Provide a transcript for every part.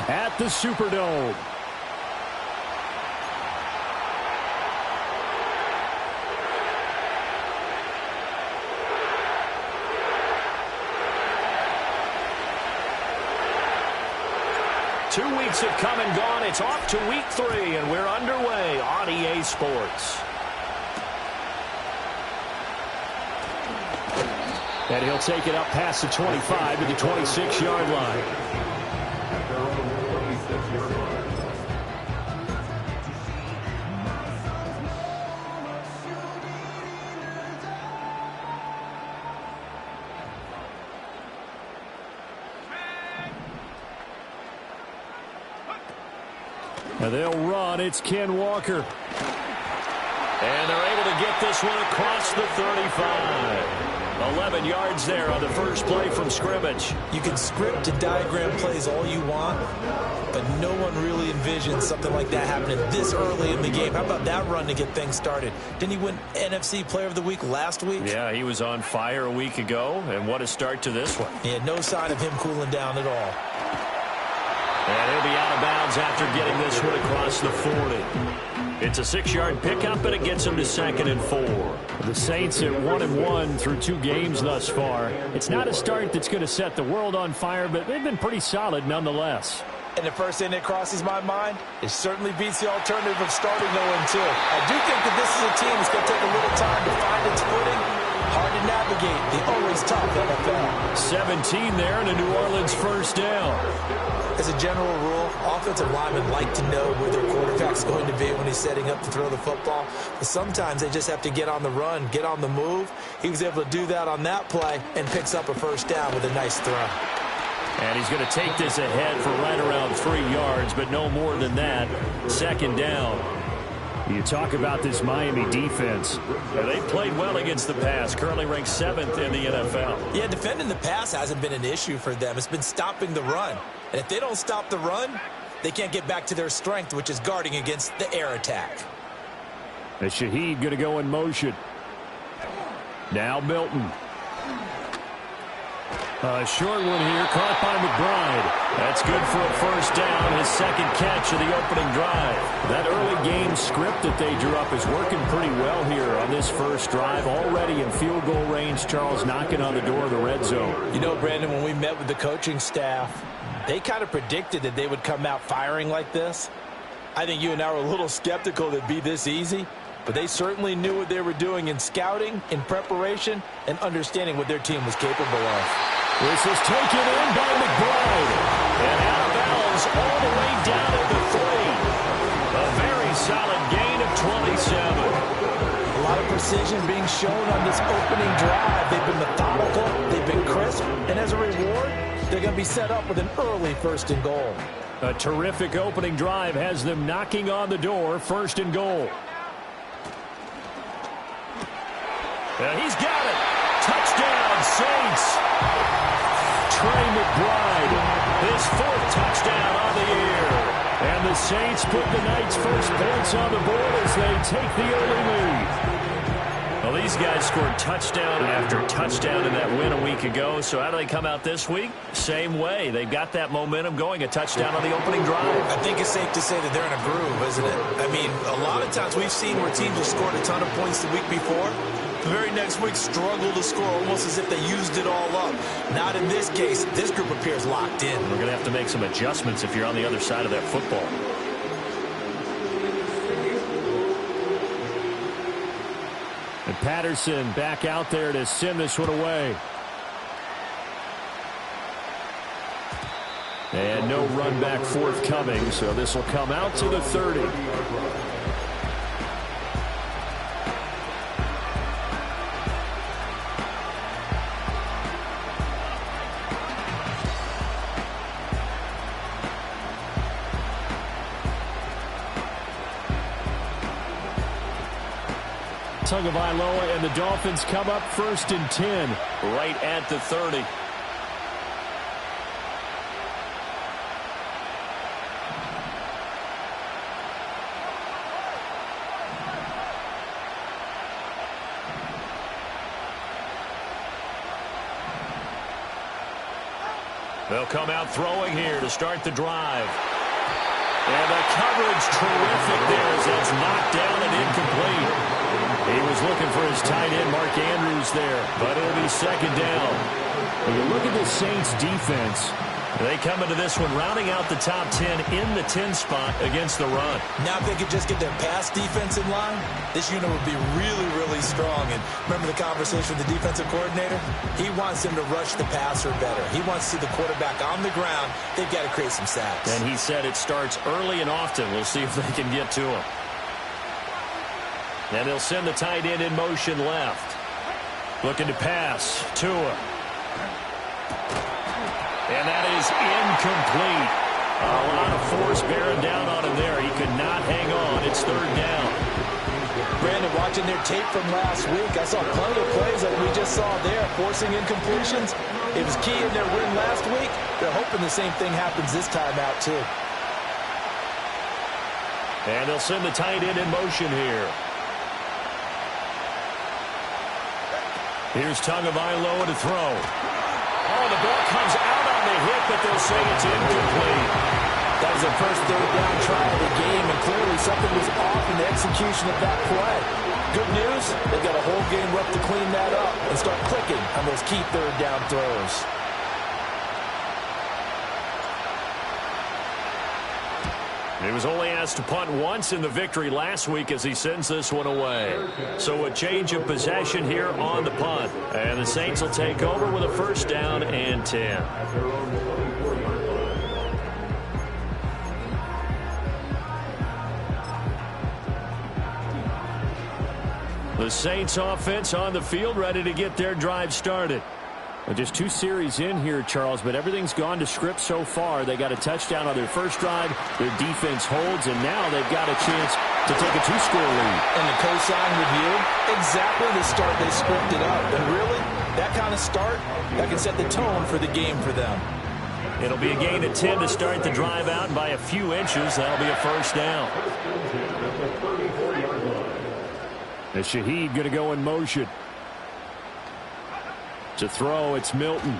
at the Superdome. Two weeks have come and gone. It's off to week 3, and we're underway on EA Sports. And he'll take it up past the 25 to the 26-yard line. And they'll run. It's Ken Walker. And they're able to get this one across the 35. 11 yards there on the first play from scrimmage. You can script and diagram plays all you want, but no one really envisions something like that happening this early in the game. How about that run to get things started? Didn't he win NFC Player of the Week last week? Yeah, he was on fire a week ago, and what a start to this one. He had no sign of him cooling down at all. And he'll be out of bounds after getting this one across the 40. It's a 6-yard pickup, and it gets him to 2nd and 4. The Saints at 1-1 through 2 games thus far. It's not a start that's going to set the world on fire, but they've been pretty solid nonetheless. And the first thing that crosses my mind, it certainly beats the alternative of starting 0-2. I do think that this is a team that's going to take a little time to find its footing. Hard to navigate the always tough NFL. 17 there and a New Orleans first down. As a general rule, offensive linemen like to know where their quarterback's going to be when he's setting up to throw the football. But sometimes they just have to get on the run, get on the move. He was able to do that on that play and picks up a first down with a nice throw. And he's going to take this ahead for right around 3 yards, but no more than that. 2nd down. You talk about this Miami defense. They played well against the pass, currently ranked 7th in the NFL. Yeah, defending the pass hasn't been an issue for them. It's been stopping the run. And if they don't stop the run, they can't get back to their strength, which is guarding against the air attack. And Shaheed going to go in motion. Now Milton. A short one here, caught by McBride. That's good for a first down, his 2nd catch of the opening drive. That early game script that they drew up is working pretty well here on this first drive. Already in field goal range, Charles knocking on the door of the red zone. You know, Brandon, when we met with the coaching staff, they kind of predicted that they would come out firing like this. I think you and I were a little skeptical that it'd be this easy, but they certainly knew what they were doing in scouting, in preparation, and understanding what their team was capable of. This is taken in by McBride. And out of bounds all the way down to the 3. A very solid gain of 27. A lot of precision being shown on this opening drive. They've been methodical, they've been crisp, and as a reward, they're going to be set up with an early 1st and goal. A terrific opening drive has them knocking on the door, 1st and goal. And he's got it. Touchdown, Saints. Trey McBride, his 4th touchdown on the year. And the Saints put the night's first points on the board as they take the early lead. Well, these guys scored touchdown after touchdown in that win a week ago. So how do they come out this week? Same way. They've got that momentum going, a touchdown on the opening drive. I think it's safe to say that they're in a groove, isn't it? I mean, a lot of times we've seen where teams have scored a ton of points the week before. The very next week struggle to score, almost as if they used it all up. Not in this case. This group appears locked in. We're going to have to make some adjustments if you're on the other side of that football. And Patterson back out there to send this one away. And no run back forthcoming, so this will come out to the 30. Llroe, and the Dolphins come up 1st and 10. Right at the 30. They'll come out throwing here to start the drive. And the coverage terrific there as that's knocked down and incomplete. He was looking for his tight end, Mark Andrews, there, but it'll be second down. When you look at the Saints defense, they come into this one rounding out the top 10 in the 10 spot against the run. Now if they could just get their pass defense in line, this unit would be really, really strong. And remember the conversation with the defensive coordinator? He wants them to rush the passer better. He wants to see the quarterback on the ground. They've got to create some sacks. And he said it starts early and often. We'll see if they can get to him. And they'll send the tight end in motion left. Looking to pass. Tua. And that is incomplete. A lot of force bearing down on him there. He could not hang on. It's third down. Brandon, watching their tape from last week, I saw plenty of plays that we just saw there, forcing incompletions. It was key in their win last week. They're hoping the same thing happens this time out, too. And they'll send the tight end in motion here. Here's Tagovailoa to throw. Oh, the ball comes out on the hit, but they'll say it's incomplete. That was their first third down try of the game, and clearly something was off in the execution of that play. Good news, they've got a whole game left to clean that up and start clicking on those key third down throws. He was only asked to punt once in the victory last week as he sends this one away. So a change of possession here on the punt. And the Saints will take over with a first down and 10. The Saints offense on the field ready to get their drive started. Well, just 2 series in here, Charles, but everything's gone to script so far. They got a touchdown on their first drive. Their defense holds, and now they've got a chance to take a 2-score lead. And the cosign review, exactly the start they scripted up. And really, that kind of start, that can set the tone for the game for them. It'll be a gain of 10 to start the drive out, and by a few inches, that'll be a first down. And Shaheed going to go in motion. To throw, it's Milton.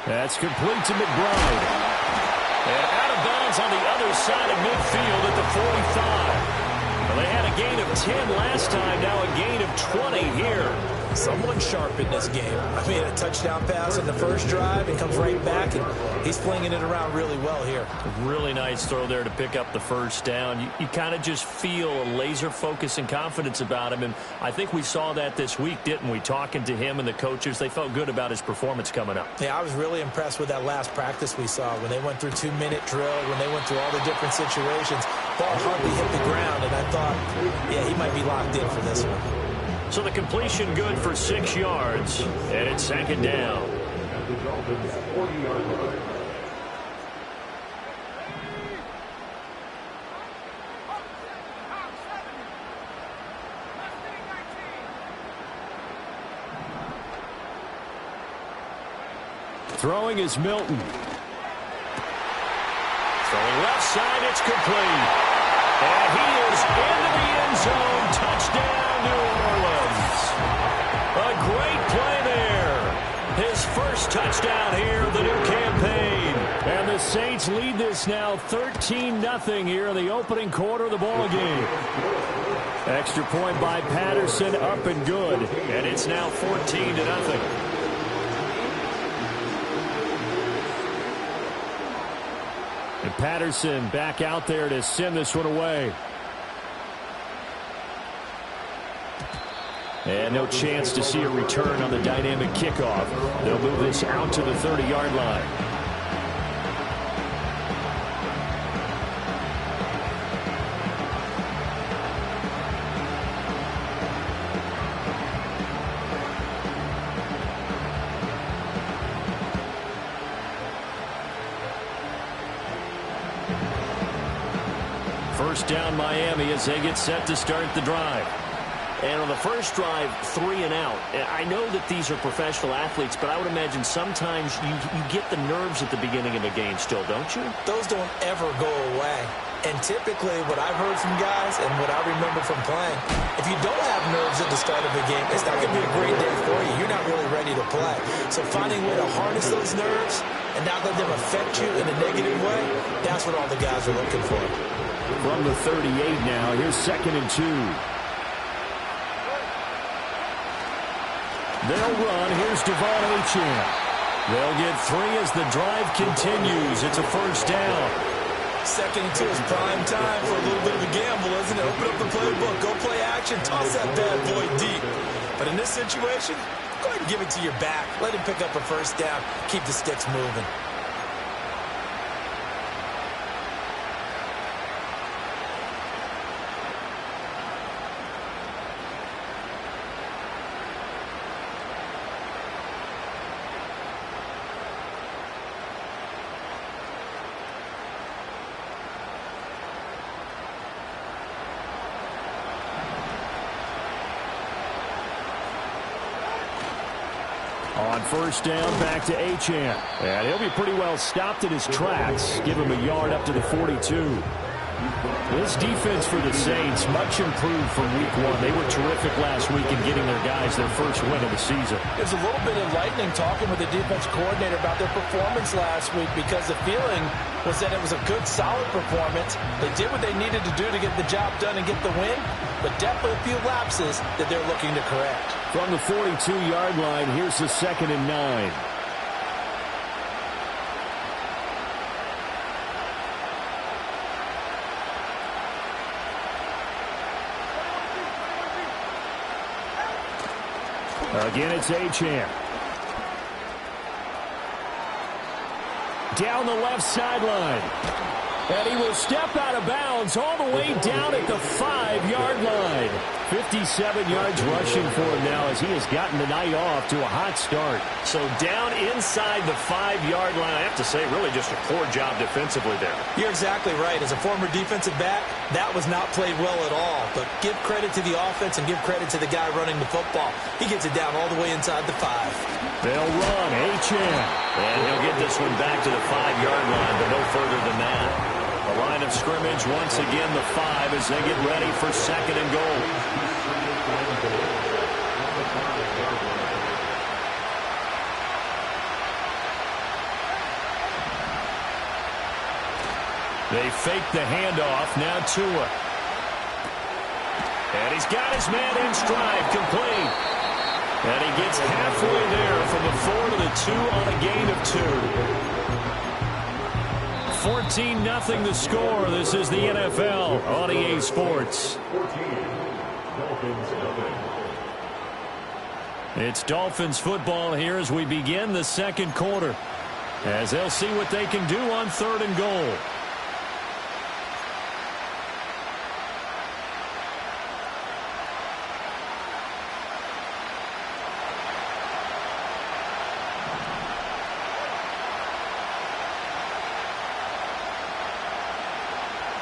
That's complete to McBride. And out of bounds on the other side of midfield at the 45. Well, they had a gain of 10 last time, now a gain of 20 here. Someone sharp in this game. I mean, a touchdown pass in the first drive and comes right back, and he's flinging it around really well here. Really nice throw there to pick up the first down. You kind of just feel a laser focus and confidence about him, and I think we saw that this week, didn't we? Talking to him and the coaches, they felt good about his performance coming up. Yeah, I was really impressed with that last practice we saw when they went through 2-minute drill, when they went through all the different situations. Ball hardly hit the ground, and I thought, yeah, he might be locked in for this one. So the completion good for 6 yards, and it's second down. Throwing is Milton. Throwing left side, it's complete. And he is into the end zone. Touchdown, New Orleans. A great play there. His first touchdown here of the new campaign. And the Saints lead this now 13-0 here in the opening quarter of the ball game. Extra point by Patterson, up and good. And it's now 14-0. And Patterson back out there to send this one away. And no chance to see a return on the dynamic kickoff. They'll move this out to the 30-yard line. First down Miami as they get set to start the drive. And on the first drive, 3 and out. I know that these are professional athletes, but I would imagine sometimes you get the nerves at the beginning of a game still, don't you? Those don't ever go away. And typically what I've heard from guys and what I remember from playing, if you don't have nerves at the start of a game, it's not going to be a great day for you. You're not really ready to play. So finding a way to harness those nerves and not let them affect you in a negative way, that's what all the guys are looking for. From the 38 now, here's 2nd and 2. They'll run. Here's Devon Achane. They'll get 3 as the drive continues. It's a first down. 2nd and 2 is prime time for a little bit of a gamble, isn't it? Open up the playbook. Go play action. Toss that bad boy deep. But in this situation, go ahead and give it to your back. Let him pick up a first down. Keep the sticks moving. On first down, back to Achane. And he'll be pretty well stopped in his tracks. Give him a yard up to the 42. This defense for the Saints, much improved from week 1. They were terrific last week in getting their guys their first win of the season. It was a little bit enlightening talking with the defense coordinator about their performance last week because the feeling was that it was a good, solid performance. They did what they needed to do to get the job done and get the win, but definitely a few lapses that they're looking to correct. From the 42-yard line, here's the 2nd and 9. Again, it's Achane. Down the left sideline. And he will step out of bounds all the way down at the 5-yard line. 57 yards rushing for him now as he has gotten the night off to a hot start. So down inside the 5-yard line, I have to say, really just a poor job defensively there. You're exactly right. As a former defensive back, that was not played well at all. But give credit to the offense and give credit to the guy running the football. He gets it down all the way inside the 5. They'll run. Achane. And he'll get this one back to the 5-yard line, but no further than that. The line of scrimmage, once again, the 5 as they get ready for 2nd and goal. They fake the handoff. Now Tua. And he's got his man in stride, complete. And he gets halfway there from the 4 to the 2 on a gain of 2. 14-0 the score. This is the NFL on EA Sports. It's Dolphins football here as we begin the 2nd quarter, as they'll see what they can do on 3rd and goal.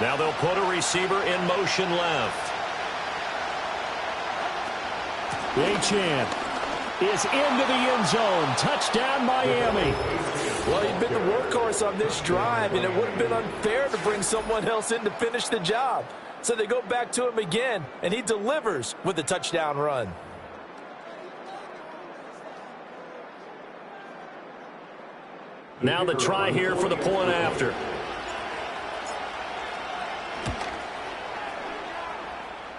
Now they'll put a receiver in motion left. Achane is into the end zone. Touchdown, Miami. Well, he'd been the workhorse on this drive, and it would have been unfair to bring someone else in to finish the job. So they go back to him again, and he delivers with a touchdown run. Now the try here for the point after.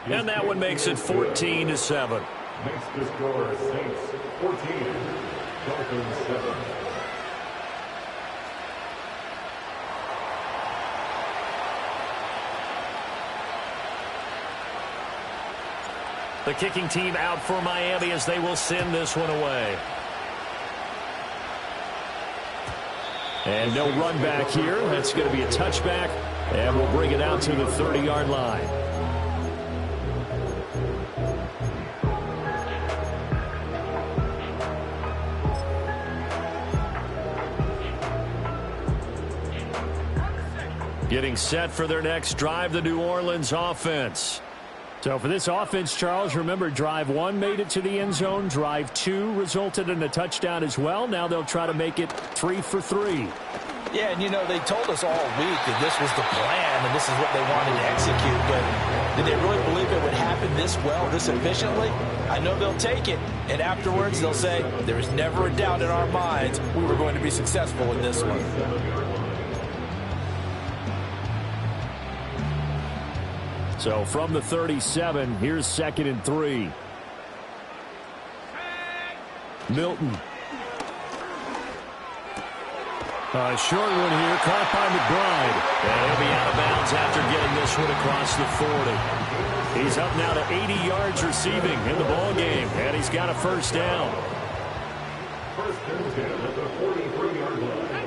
And that one makes it 14-7. Makes the score Saints 14, Dolphins 7. The kicking team out for Miami as they will send this one away. And no run back here. That's going to be a touchback. And we'll bring it out to the 30-yard line. Getting set for their next drive, the New Orleans offense. So for this offense, Charles, remember, drive 1 made it to the end zone. Drive 2 resulted in a touchdown as well. Now they'll try to make it 3 for 3. Yeah, and, you know, they told us all week that this was the plan and this is what they wanted to execute. But did they really believe it would happen this well, this efficiently? I know they'll take it. And afterwards, they'll say, there was never a doubt in our minds we were going to be successful in this one. So from the 37, here's 2nd and 3. Milton. Short one here, caught by McBride. And he'll be out of bounds after getting this one across the 40. He's up now to 80 yards receiving in the ball game, and he's got a first down. First and 10 at the 43-yard line.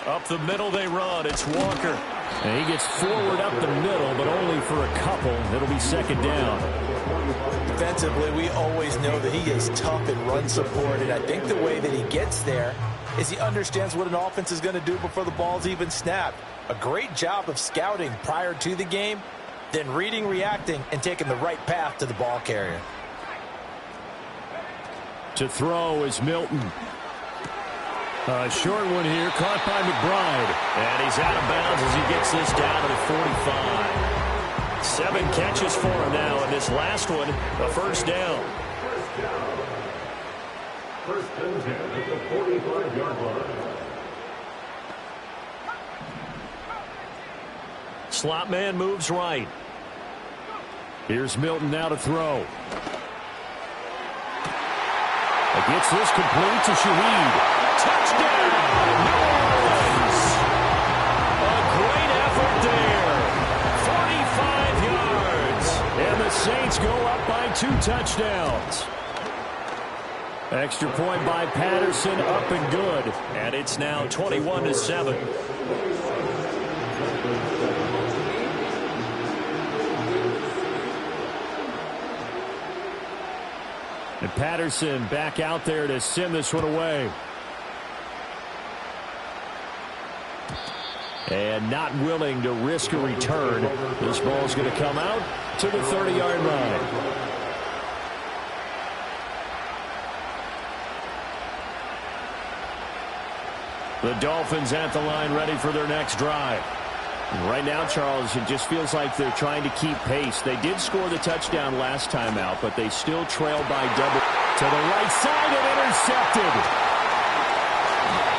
Up the middle they run. It's Walker. And he gets forward up the middle, but only for a couple. It'll be 2nd down. Defensively, we always know that he is tough in run support, and I think the way that he gets there is he understands what an offense is going to do before the ball's even snapped. A great job of scouting prior to the game, then reading, reacting, and taking the right path to the ball carrier. To throw is Milton. A short one here, caught by McBride. And he's out of bounds as he gets this down to the 45. 7 catches for him now, and this last one, a first down. First and 10 at the 45-yard line. Slot man moves right. Here's Milton now to throw. Gets this complete to Shaheed. Touchdown, New Orleans. A great effort there. 45 yards. And the Saints go up by 2 touchdowns. Extra point by Patterson, up and good. And it's now 21-7. And Patterson back out there to send this one away. And not willing to risk a return. This ball's going to come out to the 30-yard line. The Dolphins at the line, ready for their next drive. Right now, Charles, it just feels like they're trying to keep pace. They did score the touchdown last time out, but they still trail by double. To the right side and intercepted.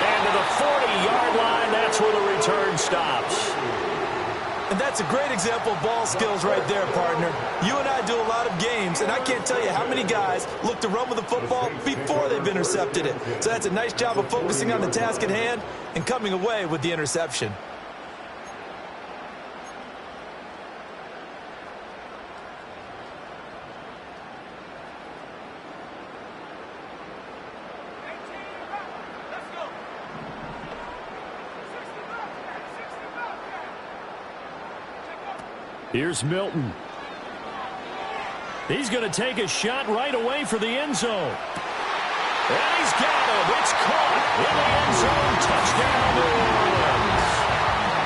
And to the 40-yard line, that's where the return stops. And that's a great example of ball skills right there, partner. You and I do a lot of games, and I can't tell you how many guys look to run with the football before they've intercepted it. So that's a nice job of focusing on the task at hand and coming away with the interception. Here's Milton. He's going to take a shot right away for the end zone. And he's got him. It's caught in the end zone. Touchdown, New Orleans.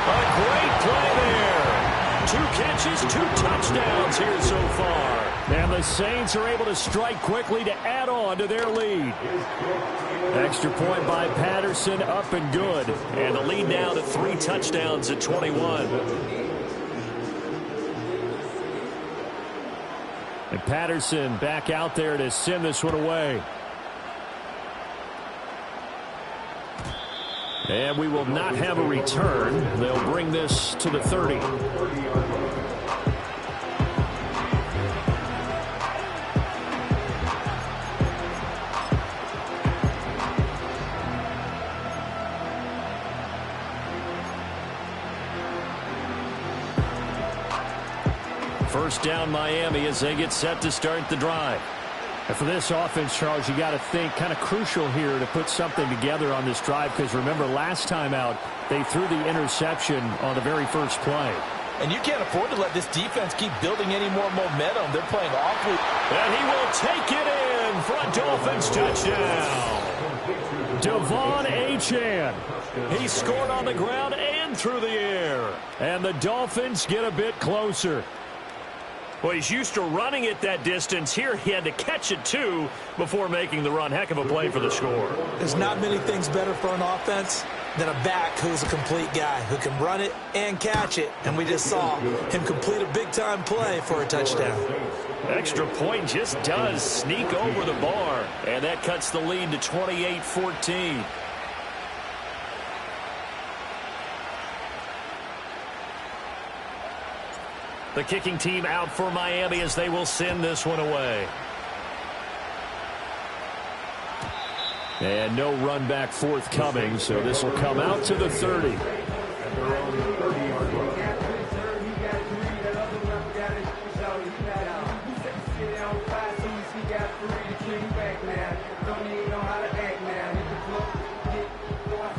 A great play there. 2 catches, 2 touchdowns here so far. And the Saints are able to strike quickly to add on to their lead. Extra point by Patterson, up and good. And the lead now to 3 touchdowns at 21. And Patterson back out there to send this one away. And we will not have a return. They'll bring this to the 30. First down Miami as they get set to start the drive. And for this offense, Charles, you got to think kind of crucial here to put something together on this drive, because remember last time out they threw the interception on the very first play. And you can't afford to let this defense keep building any more momentum. They're playing awfully. And he will take it in for a Dolphins touchdown. Devon Achane. He scored on the ground and through the air. And the Dolphins get a bit closer. Well, he's used to running it that distance. Here he had to catch it, too, before making the run. Heck of a play for the score. There's not many things better for an offense than a back who's a complete guy, who can run it and catch it. And we just saw him complete a big-time play for a touchdown. Extra point just does sneak over the bar. And that cuts the lead to 28-14. The kicking team out for Miami as they will send this one away. And no run back forthcoming, so this will come out to the 30.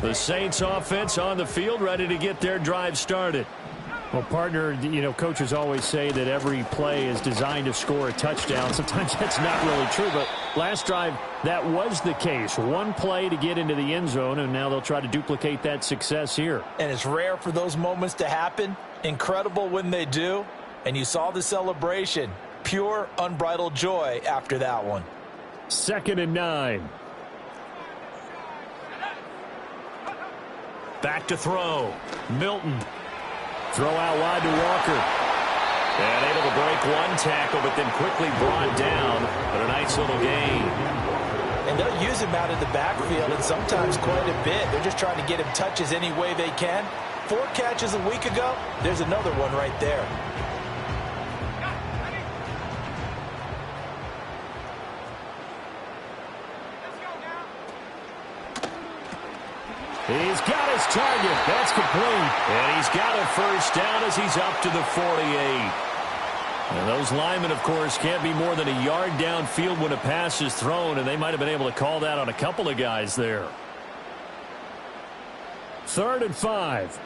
The Saints offense on the field, ready to get their drive started. Well, partner, coaches always say that every play is designed to score a touchdown. Sometimes that's not really true, but last drive, that was the case. One play to get into the end zone, and now they'll try to duplicate that success here. And it's rare for those moments to happen. Incredible when they do. And you saw the celebration. Pure, unbridled joy after that one. 2nd and 9. Back to throw. Milton. Throw out wide to Walker. And able to break one tackle, but then quickly brought down. But a nice little gain. And they'll use him out in the backfield, and sometimes quite a bit. They're just trying to get him touches any way they can. 4 catches a week ago. There's another one right there. He's got his target. That's complete. And he's got a first down as he's up to the 48. And those linemen, of course, can't be more than a yard downfield when a pass is thrown, and they might have been able to call that on a couple of guys there. 3rd and 5.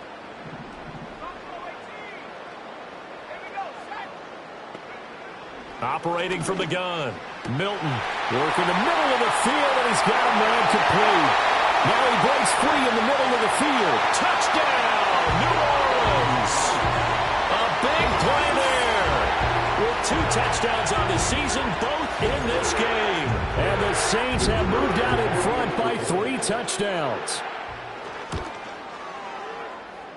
Operating from the gun. Milton working the middle of the field, and he's got a man complete. Now he breaks free in the middle of the field. Touchdown, New Orleans. A big play there. With 2 touchdowns on the season, both in this game. And the Saints have moved out in front by 3 touchdowns.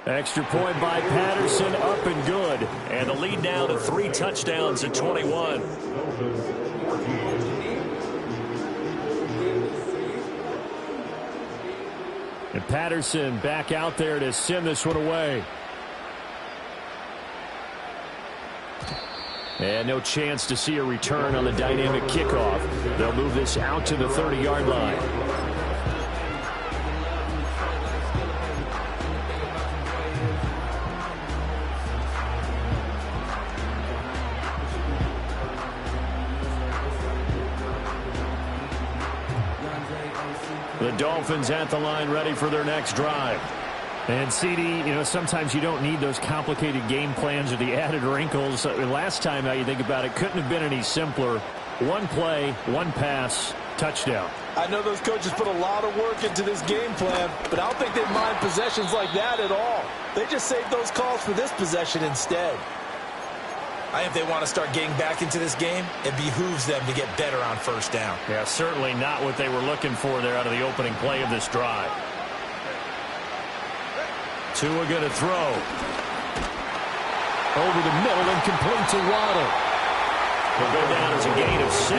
Extra point by Patterson, up and good. And the lead now to 3 touchdowns at 21. And Patterson back out there to send this one away. And no chance to see a return on the dynamic kickoff. They'll move this out to the 30-yard line. The Dolphins at the line ready for their next drive. And CD, sometimes you don't need those complicated game plans or the added wrinkles. Last time, now you think about it, couldn't have been any simpler. One play, one pass, touchdown. I know those coaches put a lot of work into this game plan, but I don't think they mind possessions like that at all. They just save those calls for this possession instead. I think if they want to start getting back into this game, it behooves them to get better on first down. Yeah, certainly not what they were looking for there out of the opening play of this drive. Tua going to throw. Over the middle and complete to Waddle. He'll go down as a gain of 6.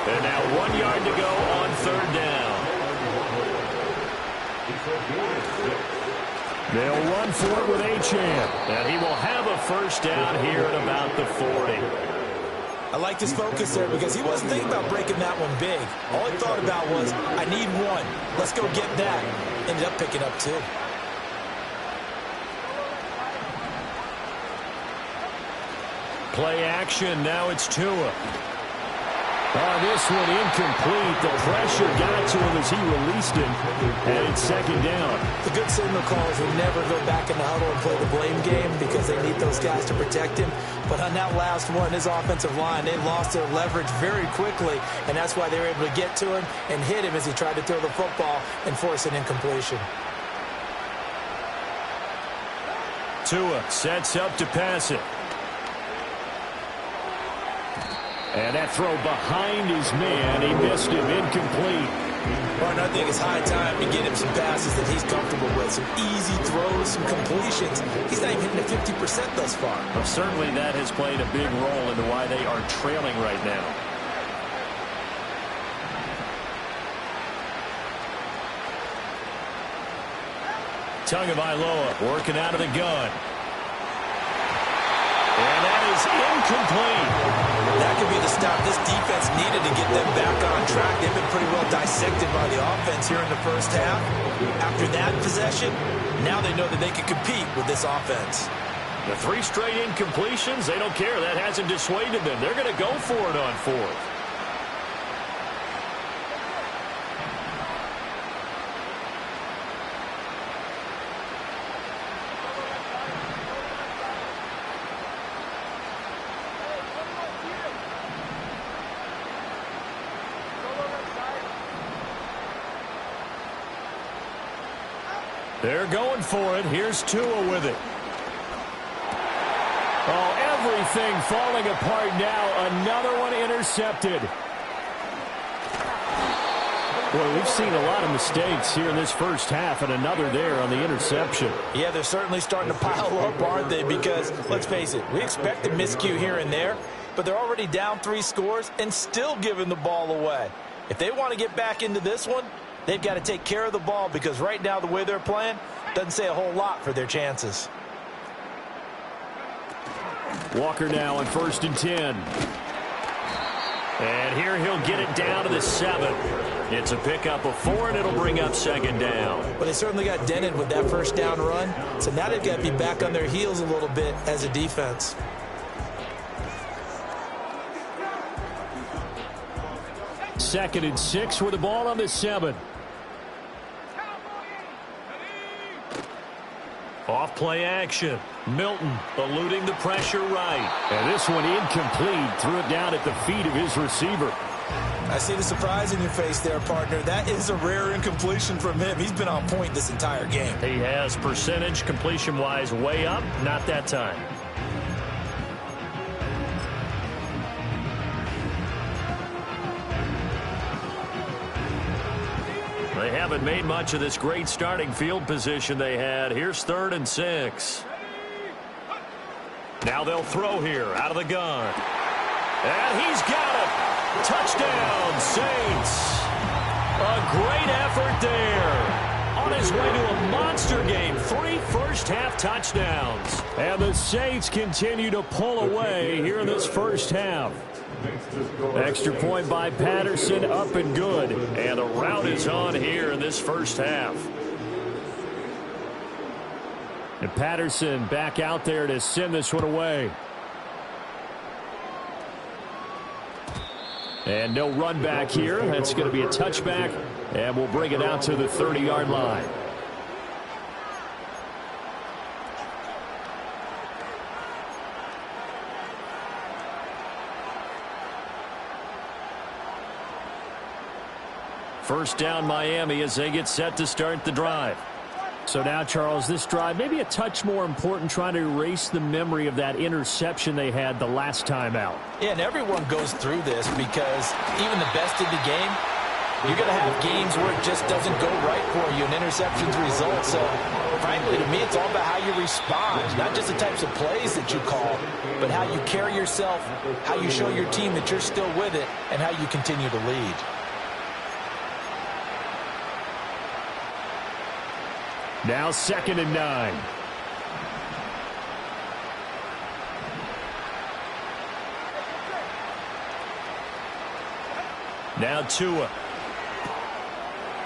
And now 1 yard to go on 3rd down. They'll run for it with Achane. And he will have a first down here at about the 40. I like his focus there because he wasn't thinking about breaking that one big. All he thought about was, I need 1. Let's go get that. Ended up picking up 2. Play action. Now it's Tua. Oh, this one incomplete. The pressure got to him as he released it. And it's 2nd down. The good signal calls will never go back in the huddle and play the blame game because they need those guys to protect him. But on that last one, his offensive line, they lost their leverage very quickly. And that's why they were able to get to him and hit him as he tried to throw the football and force an incompletion. Tua sets up to pass it. And that throw behind his man. He missed him. Incomplete. Martin, I think it's high time to get him some passes that he's comfortable with. Some easy throws, some completions. He's not even hitting at 50% thus far. Well, certainly that has played a big role into why they are trailing right now. Llroe working out of the gun. And that is incomplete. That could be the stop this defense needed to get them back on track. They've been pretty well dissected by the offense here in the first half. After that possession, now they know that they can compete with this offense. The 3 straight incompletions, they don't care. That hasn't dissuaded them. They're going to go for it on 4th. They're going for it. Here's Tua with it. Oh, everything falling apart now. Another one intercepted. Boy, we've seen a lot of mistakes here in this first half, and another there on the interception. Yeah, they're certainly starting to pile up, aren't they? Because, let's face it, we expect a miscue here and there, but they're already down 3 scores and still giving the ball away. If they want to get back into this one, they've got to take care of the ball, because right now the way they're playing doesn't say a whole lot for their chances. Walker now on 1st and 10. And here he'll get it down to the 7. It's a pickup of 4, and it'll bring up 2nd down. Well, they certainly got dented with that first down run, so now they've got to be back on their heels a little bit as a defense. Second and 6 with the ball on the 7. Off play action. Milton eluding the pressure right. And this one incomplete. Threw it down at the feet of his receiver. I see the surprise in your face there, partner. That is a rare incompletion from him. He's been on point this entire game. He has percentage completion-wise way up. Not that time. They haven't made much of this great starting field position they had. Here's 3rd and 6. Now they'll throw here out of the gun. And he's got it. Touchdown, Saints. A great effort there. On his way to a monster game. 3 first-half touchdowns. And the Saints continue to pull away here in this first half. Extra point by Patterson, up and good. And the rout is on here in this first half. And Patterson back out there to send this one away. And no run back here. That's going to be a touchback. And we'll bring it out to the 30-yard line. First down Miami as they get set to start the drive. So now, Charles, this drive maybe a touch more important, trying to erase the memory of that interception they had the last time out. Yeah, and everyone goes through this because even the best in the game, you're going to have games where it just doesn't go right for you, and interceptions result. So, frankly, to me, it's all about how you respond, not just the types of plays that you call, but how you carry yourself, how you show your team that you're still with it, and how you continue to lead. Now 2nd and 9. Now Tua.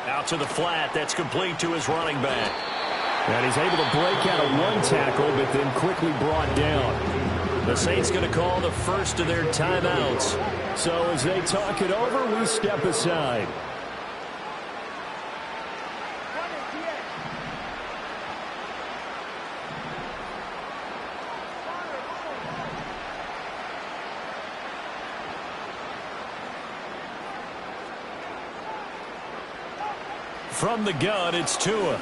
Out to the flat. That's complete to his running back. And he's able to break out of 1 tackle, but then quickly brought down. The Saints going to call the first of their timeouts. So as they talk it over, we step aside. From the gun, it's Tua. A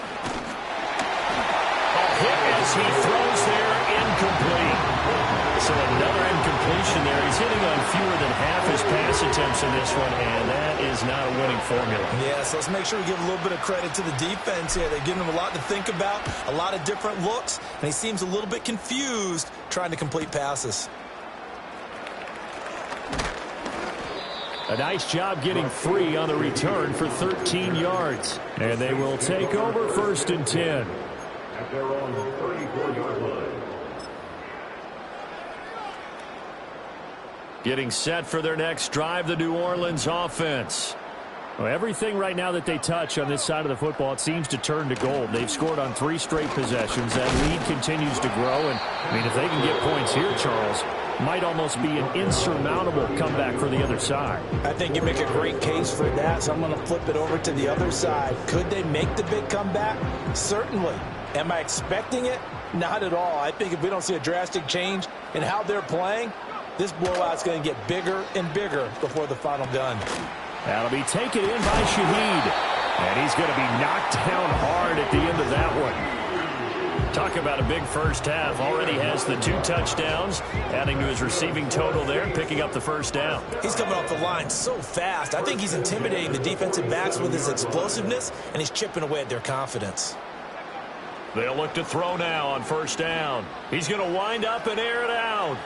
hit as he throws there, incomplete. So another incompletion there. He's hitting on fewer than half his pass attempts in this one, and that is not a winning formula. Yeah, so let's make sure we give a little bit of credit to the defense here. They're giving him a lot to think about, a lot of different looks, and he seems a little bit confused trying to complete passes. A nice job getting free on the return for 13 yards. And they will take over 1st and 10. At their own 34-yard line. Getting set for their next drive, the New Orleans offense. Well, everything right now that they touch on this side of the football, it seems to turn to gold. They've scored on 3 straight possessions. That lead continues to grow. And, I mean, if they can get points here, Charles, might almost be an insurmountable comeback for the other side. I think you make a great case for that, so I'm going to flip it over to the other side. Could they make the big comeback? Certainly. Am I expecting it? Not at all. I think if we don't see a drastic change in how they're playing, this blowout's going to get bigger and bigger before the final gun. That'll be taken in by Shaheed. And he's going to be knocked down hard at the end of that one. Talk about a big first half. Already has the 2 touchdowns, adding to his receiving total there, picking up the first down. He's coming off the line so fast. I think he's intimidating the defensive backs with his explosiveness, and he's chipping away at their confidence. They'll look to throw now on 1st down. He's going to wind up and air it out.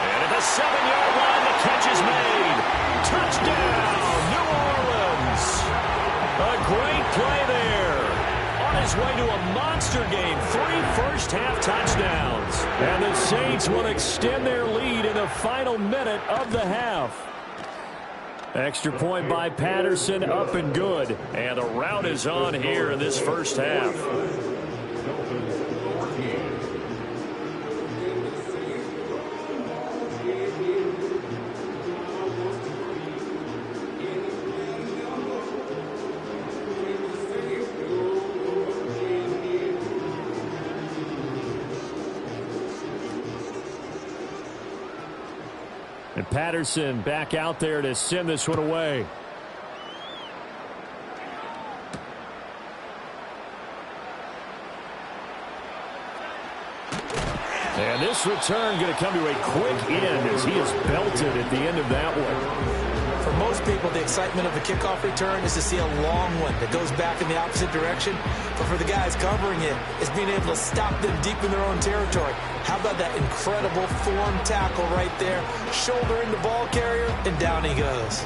And at the 7-yard line, the catch is made. Touchdown, New Orleans. A great play there. On his way to a monster game, 3 first-half touchdowns. And the Saints will extend their lead in the final minute of the half. Extra point by Patterson, up and good. And the rout is on here in this first half. And Patterson back out there to send this one away. And this return going to come to a quick end as he is belted at the end of that one. For most people, the excitement of the kickoff return is to see a long one that goes back in the opposite direction. But for the guys covering it, it's being able to stop them deep in their own territory. How about that incredible form tackle right there? Shouldering the ball carrier, and down he goes.